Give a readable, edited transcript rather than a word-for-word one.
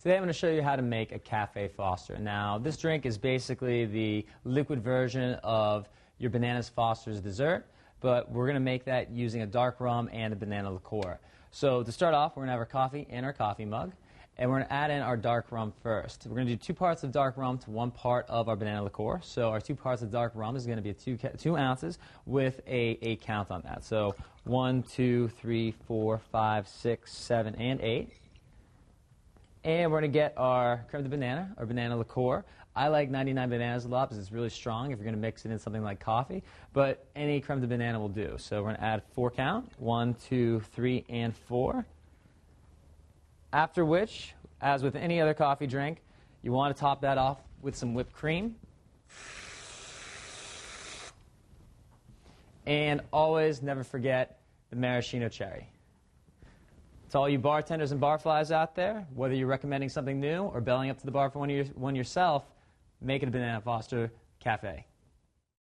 Today I'm going to show you how to make a Cafe Foster. Now, this drink is basically the liquid version of your Bananas Foster's dessert, but we're going to make that using a dark rum and a banana liqueur. So to start off, we're going to have our coffee in our coffee mug, and we're going to add in our dark rum first. We're going to do 2 parts of dark rum to 1 part of our banana liqueur. So our 2 parts of dark rum is going to be 2 ounces with a count on that. So 1, 2, 3, 4, 5, 6, 7, and 8. And we're going to get our creme de banana, our banana liqueur. I like 99 bananas a lot because it's really strong if you're going to mix it in something like coffee, but any creme de banana will do. So we're going to add 4 count, 1, 2, 3, and 4. After which, as with any other coffee drink, you want to top that off with some whipped cream. And always never forget the maraschino cherry. To all you bartenders and barflies out there, whether you're recommending something new or belling up to the bar for one yourself, make it a Banana Foster Cafe.